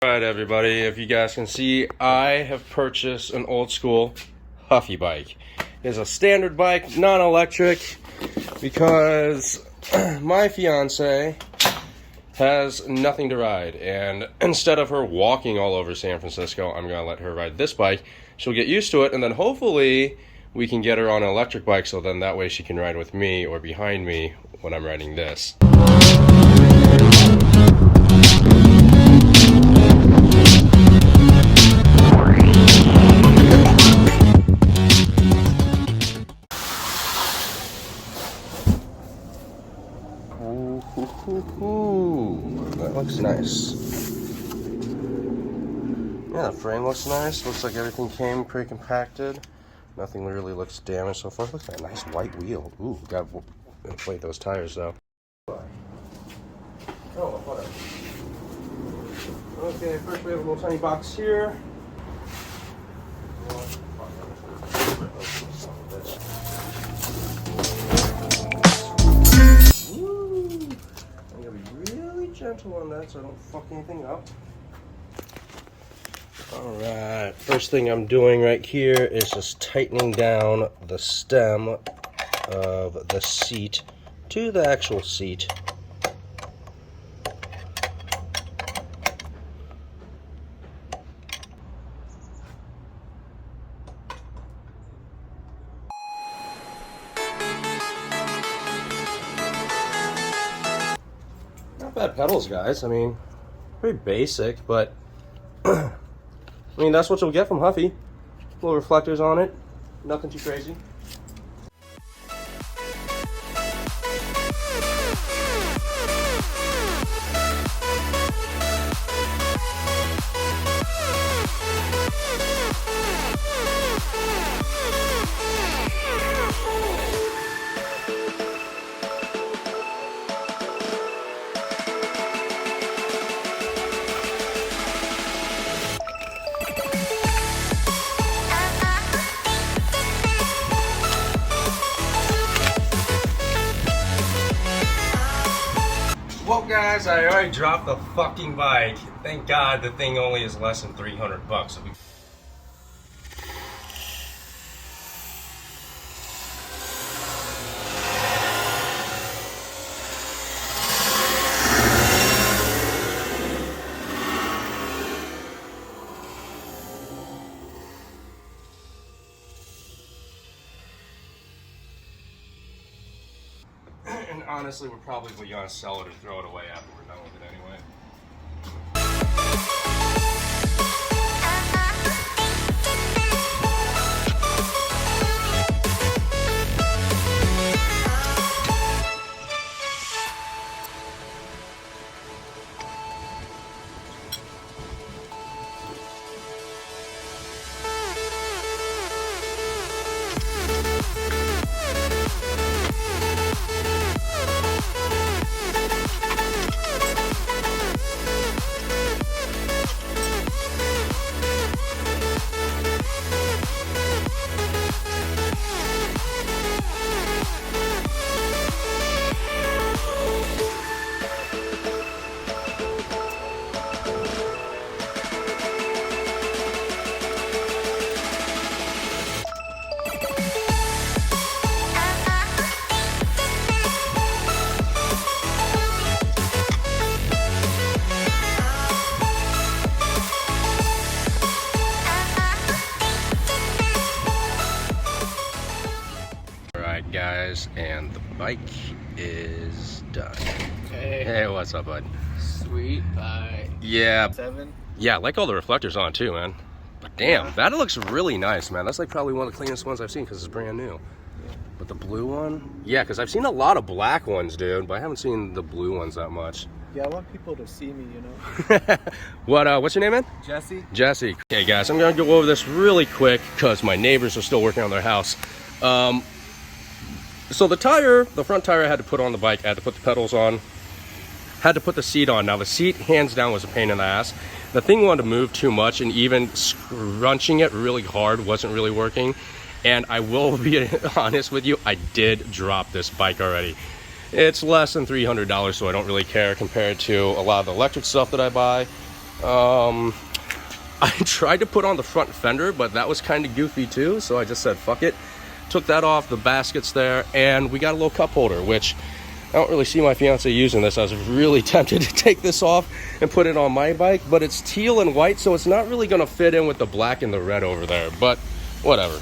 Alright everybody, if you guys can see, I have purchased an old school Huffy bike. It's a standard bike, non-electric, because my fiance has nothing to ride, and instead of her walking all over San Francisco, I'm going to let her ride this bike. She'll get used to it, and then hopefully we can get her on an electric bike, so then that way she can ride with me or behind me when I'm riding this. Ooh, that looks nice. Yeah, the frame looks nice. Looks like everything came pre-compacted. Nothing really looks damaged so far. Looks like a nice white wheel. Ooh, gotta inflate those tires though. Oh, whatever. Okay, first we have a little tiny box here. Gentle on that so I don't fuck anything up. Alright, first thing I'm doing right here is just tightening down the stem of the seat to the actual seat. Not bad pedals, guys. I mean, pretty basic, but I mean, that's what you'll get from Huffy. Little reflectors on it, nothing too crazy. Well guys, I already dropped the fucking bike. Thank God the thing only is less than 300 bucks. And honestly, we're probably gonna sell it or throw it away after we're done with it anyway. Guys, and the bike is done. Hey, what's up, bud? Sweet. Yeah. 7. Yeah, I like all the reflectors on too, man. But damn, yeah. That looks really nice, man. That's like probably one of the cleanest ones I've seen because it's brand new. Yeah. But the blue one, yeah, because I've seen a lot of black ones, dude, but I haven't seen the blue ones that much. Yeah, I want people to see me, you know. What's your name, man? Jesse. Jesse. Okay, guys, I'm gonna go over this really quick because my neighbors are still working on their house. So the front tire I had to put on the bike, I had to put the pedals on, had to put the seat on. Now the seat, hands down, was a pain in the ass. The thing wanted to move too much, and even scrunching it really hard wasn't really working. And I will be honest with you, I did drop this bike already. It's less than $300, so I don't really care compared to a lot of the electric stuff that I buy. I tried to put on the front fender, but that was kind of goofy too, so I just said fuck it. Took that off, the basket's there, and we got a little cup holder, which I don't really see my fiance using this. I was really tempted to take this off and put it on my bike, but it's teal and white, so it's not really going to fit in with the black and the red over there, but whatever.